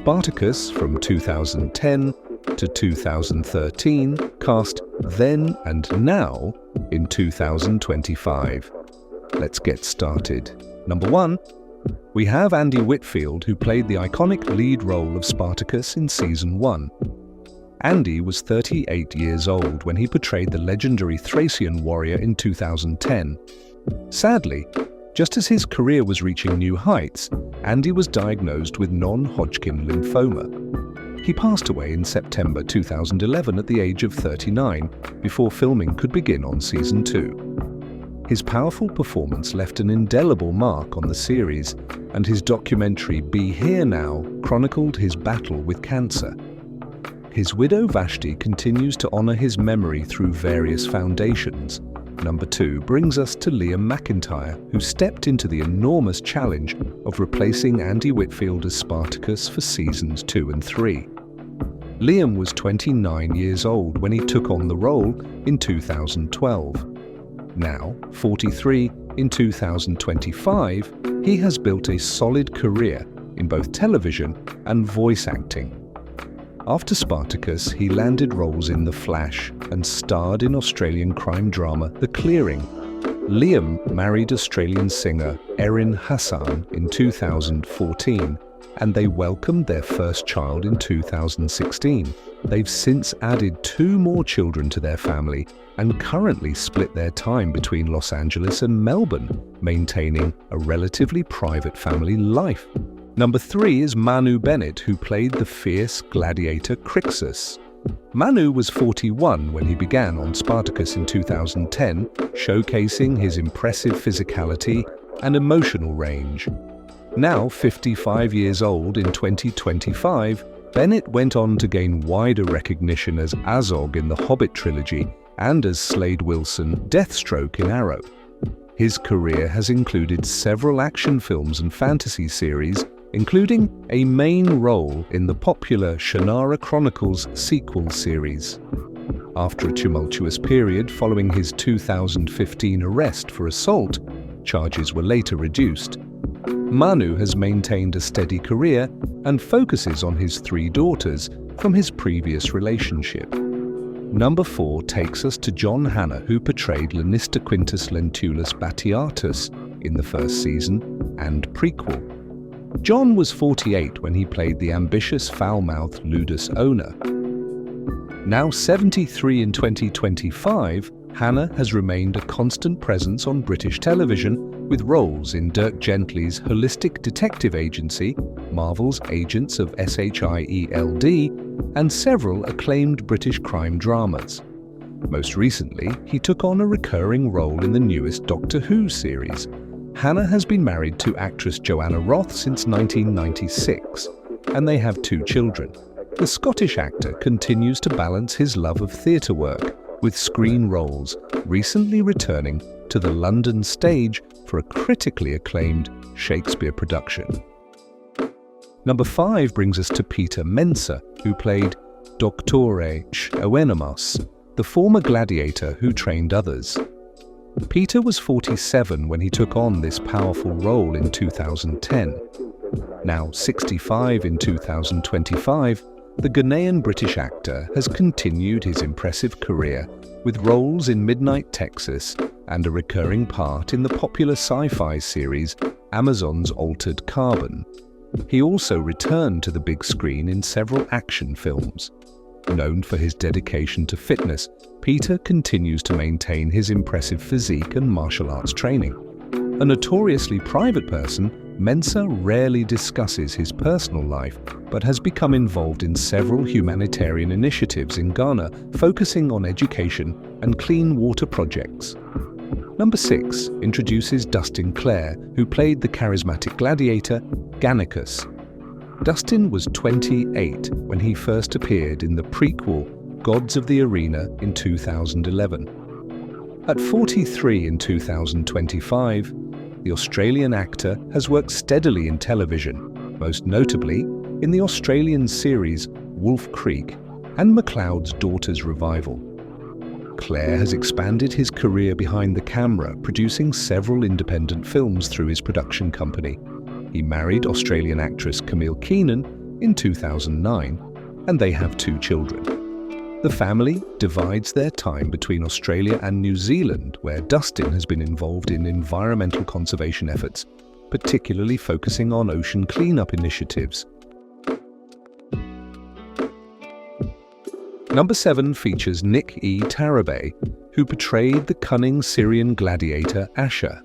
Spartacus from 2010 to 2013, cast then and now in 2025. Let's get started. Number 1. We have Andy Whitfield, who played the iconic lead role of Spartacus in Season 1. Andy was 38 years old when he portrayed the legendary Thracian warrior in 2010. Sadly, just as his career was reaching new heights, Andy was diagnosed with non-Hodgkin lymphoma. He passed away in September 2011 at the age of 39, before filming could begin on Season 2. His powerful performance left an indelible mark on the series, and his documentary Be Here Now chronicled his battle with cancer. His widow Vashti continues to honor his memory through various foundations. Number 2 brings us to Liam McIntyre, who stepped into the enormous challenge of replacing Andy Whitfield as Spartacus for Seasons 2 and 3. Liam was 29 years old when he took on the role in 2012. Now, 43 in 2025, he has built a solid career in both television and voice acting. After Spartacus, he landed roles in The Flash and starred in Australian crime drama The Clearing. Liam married Australian singer Erin Hassan in 2014, and they welcomed their first child in 2016. They've since added 2 more children to their family and currently split their time between Los Angeles and Melbourne, maintaining a relatively private family life. Number 3 is Manu Bennett, who played the fierce gladiator Crixus. Manu was 41 when he began on Spartacus in 2010, showcasing his impressive physicality and emotional range. Now 55 years old in 2025, Bennett went on to gain wider recognition as Azog in the Hobbit trilogy and as Slade Wilson, Deathstroke in Arrow. His career has included several action films and fantasy series, including a main role in the popular Shannara Chronicles sequel series. After a tumultuous period following his 2015 arrest for assault, charges were later reduced. Manu has maintained a steady career and focuses on his 3 daughters from his previous relationship. Number 4 takes us to John Hannah, who portrayed Lannister Quintus Lentulus Batiatus in the first season and prequel. John was 48 when he played the ambitious, foul-mouthed Ludus owner. Now 73 in 2025, Hannah has remained a constant presence on British television with roles in Dirk Gently's holistic detective agency, Marvel's Agents of SHIELD, and several acclaimed British crime dramas. Most recently, he took on a recurring role in the newest Doctor Who series. Hannah has been married to actress Joanna Roth since 1996, and they have 2 children. The Scottish actor continues to balance his love of theatre work with screen roles, recently returning to the London stage for a critically acclaimed Shakespeare production. Number 5 brings us to Peter Mensah, who played Doctore Oenemos, the former gladiator who trained others. Peter was 47 when he took on this powerful role in 2010. Now 65 in 2025, the Ghanaian-British actor has continued his impressive career with roles in Midnight Texas and a recurring part in the popular sci-fi series Amazon's Altered Carbon. He also returned to the big screen in several action films. Known for his dedication to fitness, Peter continues to maintain his impressive physique and martial arts training. A notoriously private person, Mensah rarely discusses his personal life, but has become involved in several humanitarian initiatives in Ghana, focusing on education and clean water projects. Number 6 introduces Dustin Clare, who played the charismatic gladiator Gannicus. Dustin was 28 when he first appeared in the prequel Gods of the Arena in 2011. At 43 in 2025, the Australian actor has worked steadily in television, most notably in the Australian series Wolf Creek and McLeod's Daughters revival. Clare has expanded his career behind the camera, producing several independent films through his production company. He married Australian actress Camille Keenan in 2009, and they have 2 children. The family divides their time between Australia and New Zealand, where Dustin has been involved in environmental conservation efforts, particularly focusing on ocean cleanup initiatives. Number 7 features Nick E. Tarab, who portrayed the cunning Syrian gladiator Asher.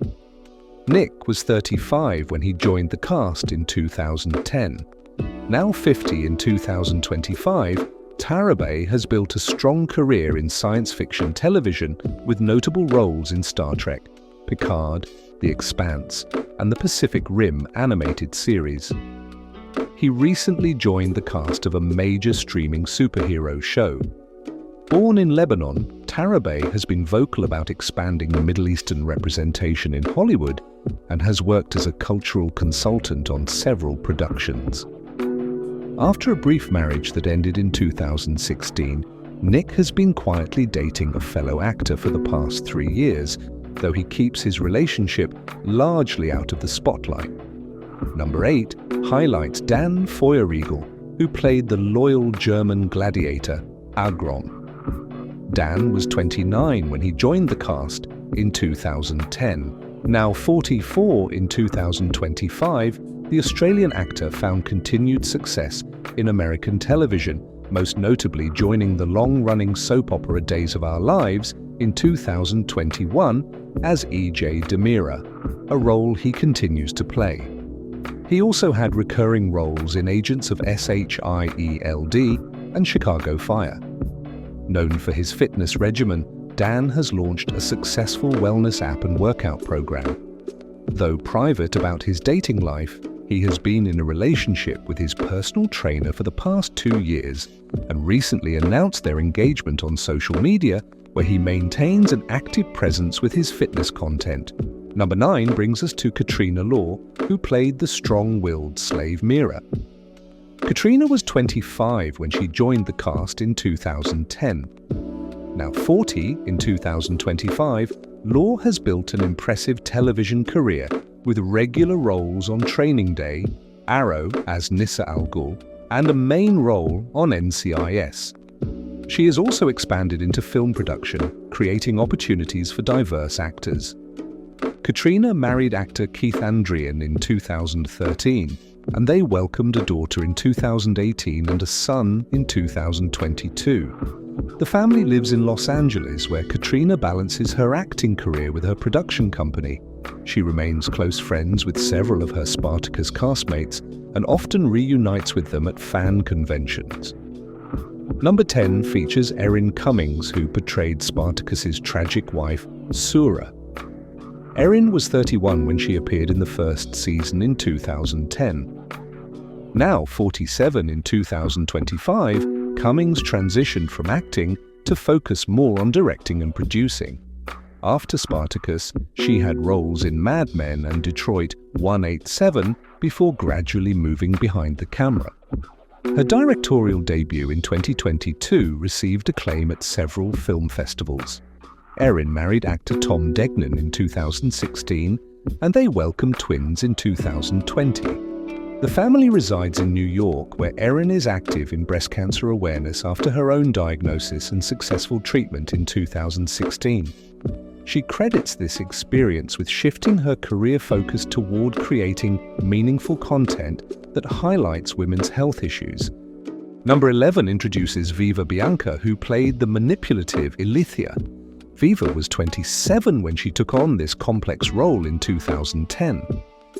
Nick was 35 when he joined the cast in 2010. Now 50 in 2025, Tarab has built a strong career in science fiction television with notable roles in Star Trek, Picard, The Expanse, and the Pacific Rim animated series. He recently joined the cast of a major streaming superhero show. Born in Lebanon, Tarab has been vocal about expanding Middle Eastern representation in Hollywood and has worked as a cultural consultant on several productions. After a brief marriage that ended in 2016, Nick has been quietly dating a fellow actor for the past 3 years, though he keeps his relationship largely out of the spotlight. Number 8 highlights Dan Feuerriegel, who played the loyal German gladiator Agron. Dan was 29 when he joined the cast in 2010. Now 44 in 2025, the Australian actor found continued success in American television, most notably joining the long-running soap opera Days of Our Lives in 2021 as E.J. Demira, a role he continues to play. He also had recurring roles in Agents of SHIELD and Chicago Fire. Known for his fitness regimen, Dan has launched a successful wellness app and workout program. Though private about his dating life, he has been in a relationship with his personal trainer for the past 2 years and recently announced their engagement on social media, where he maintains an active presence with his fitness content. Number 9 brings us to Katrina Law, who played the strong-willed slave Mira. Katrina was 25 when she joined the cast in 2010. Now 40 in 2025, Law has built an impressive television career with regular roles on Training Day, Arrow as Nissa Al Ghul, and a main role on NCIS. She has also expanded into film production, creating opportunities for diverse actors. Katrina married actor Keith Andrian in 2013, and they welcomed a daughter in 2018 and a son in 2022. The family lives in Los Angeles, where Katrina balances her acting career with her production company. She remains close friends with several of her Spartacus castmates and often reunites with them at fan conventions. Number 10 features Erin Cummings, who portrayed Spartacus's tragic wife, Sura. Erin was 31 when she appeared in the first season in 2010. Now 47 in 2025, Cummings transitioned from acting to focus more on directing and producing. After Spartacus, she had roles in Mad Men and Detroit 187 before gradually moving behind the camera. Her directorial debut in 2022 received acclaim at several film festivals. Erin married actor Tom Degnan in 2016, and they welcomed twins in 2020. The family resides in New York, where Erin is active in breast cancer awareness after her own diagnosis and successful treatment in 2016. She credits this experience with shifting her career focus toward creating meaningful content that highlights women's health issues. Number 11 introduces Viva Bianca, who played the manipulative Ilithia. Viva was 27 when she took on this complex role in 2010.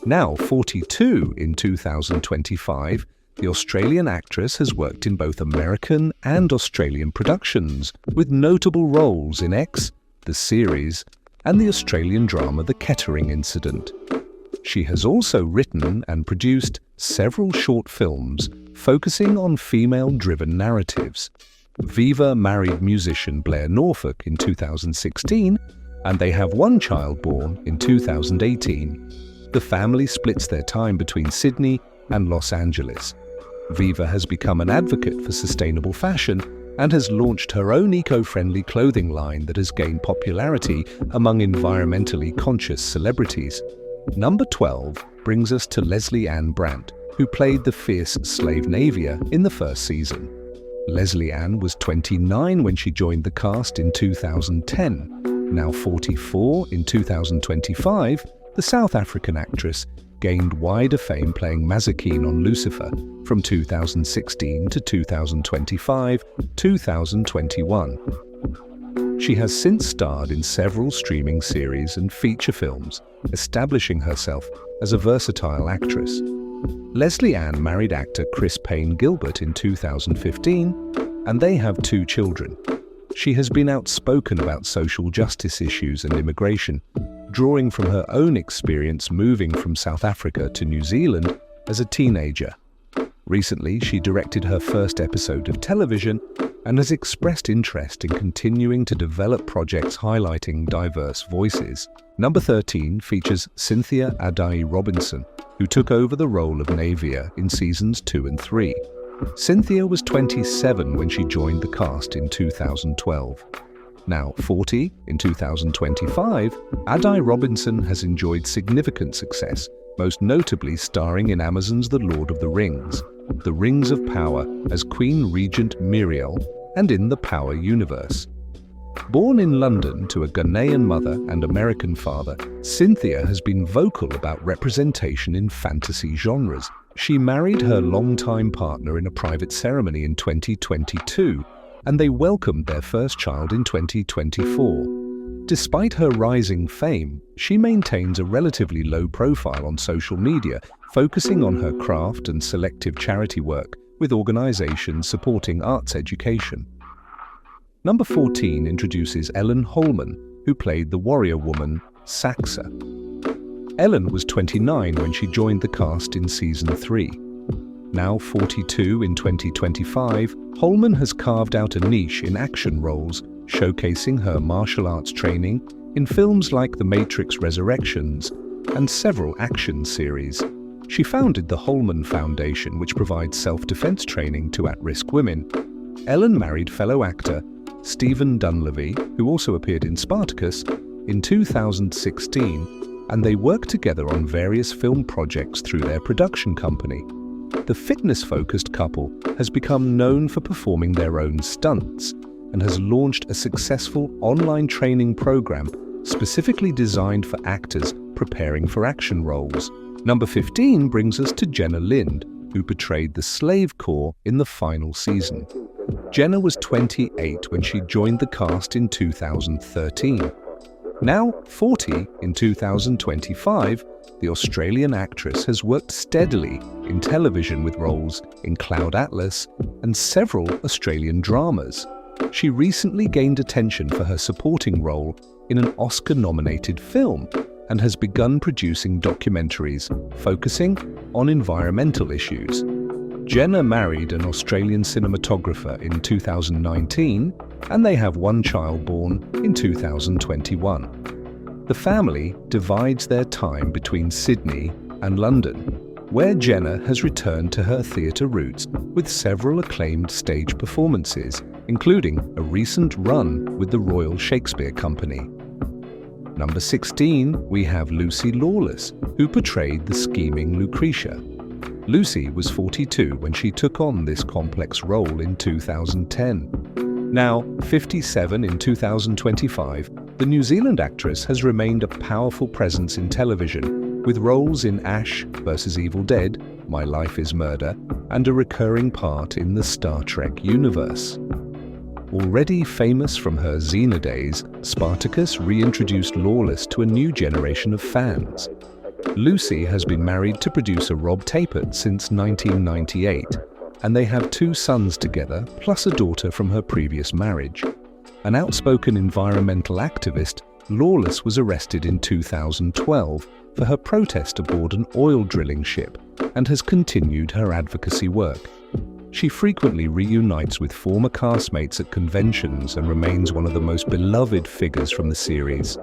Now 42 in 2025, the Australian actress has worked in both American and Australian productions, with notable roles in X, the series, and the Australian drama The Kettering Incident. She has also written and produced several short films focusing on female-driven narratives. Viva married musician Blair Norfolk in 2016, and they have one child born in 2018. The family splits their time between Sydney and Los Angeles. Viva has become an advocate for sustainable fashion and has launched her own eco-friendly clothing line that has gained popularity among environmentally conscious celebrities. Number 12 brings us to Leslie Ann Brandt, who played the fierce slave Navia in the first season. Leslie Ann was 29 when she joined the cast in 2010. Now 44 in 2025, the South African actress gained wider fame playing Mazikeen on Lucifer from 2016 to 2021. She has since starred in several streaming series and feature films, establishing herself as a versatile actress. Leslie Ann married actor Chris Payne Gilbert in 2015, and they have 2 children. She has been outspoken about social justice issues and immigration, drawing from her own experience moving from South Africa to New Zealand as a teenager. Recently, she directed her first episode of television and has expressed interest in continuing to develop projects highlighting diverse voices. Number 13 features Cynthia Addai-Robinson, who took over the role of Navia in seasons 2 and 3. Cynthia was 27 when she joined the cast in 2012. Now 40 in 2025, Addai-Robinson has enjoyed significant success, most notably starring in Amazon's The Lord of the Rings of Power as Queen Regent Miriel, and in the Power universe. Born in London to a Ghanaian mother and American father, Cynthia has been vocal about representation in fantasy genres. She married her longtime partner in a private ceremony in 2022, and they welcomed their first child in 2024. Despite her rising fame, she maintains a relatively low profile on social media, focusing on her craft and selective charity work with organizations supporting arts education. Number 14 introduces Ellen Hullman, who played the warrior woman Saxa. Ellen was 29 when she joined the cast in season 3. Now 42 in 2025, Hullman has carved out a niche in action roles, showcasing her martial arts training in films like The Matrix Resurrections and several action series. She founded the Hullman Foundation, which provides self-defense training to at-risk women. Ellen married fellow actor Stephen Dunleavy, who also appeared in Spartacus, in 2016, and they worked together on various film projects through their production company. The fitness-focused couple has become known for performing their own stunts and has launched a successful online training program specifically designed for actors preparing for action roles. Number 15 brings us to Jenna Lind, who portrayed the slave corps in the final season. Jenna was 28 when she joined the cast in 2013. Now 40 in 2025, the Australian actress has worked steadily in television with roles in Cloud Atlas and several Australian dramas. She recently gained attention for her supporting role in an Oscar-nominated film and has begun producing documentaries focusing on environmental issues. Jenna married an Australian cinematographer in 2019, and they have 1 child born in 2021. The family divides their time between Sydney and London, where Jenna has returned to her theatre roots with several acclaimed stage performances, including a recent run with the Royal Shakespeare Company. Number 16, we have Lucy Lawless, who portrayed the scheming Lucretia. Lucy was 42 when she took on this complex role in 2010. Now 57 in 2025, the New Zealand actress has remained a powerful presence in television, with roles in Ash vs. Evil Dead, My Life is Murder, and a recurring part in the Star Trek universe. Already famous from her Xena days, Spartacus reintroduced Lawless to a new generation of fans. Lucy has been married to producer Rob Tapert since 1998, and they have 2 sons together, plus a daughter from her previous marriage. An outspoken environmental activist, Lawless was arrested in 2012 for her protest aboard an oil drilling ship and has continued her advocacy work. She frequently reunites with former castmates at conventions and remains one of the most beloved figures from the series.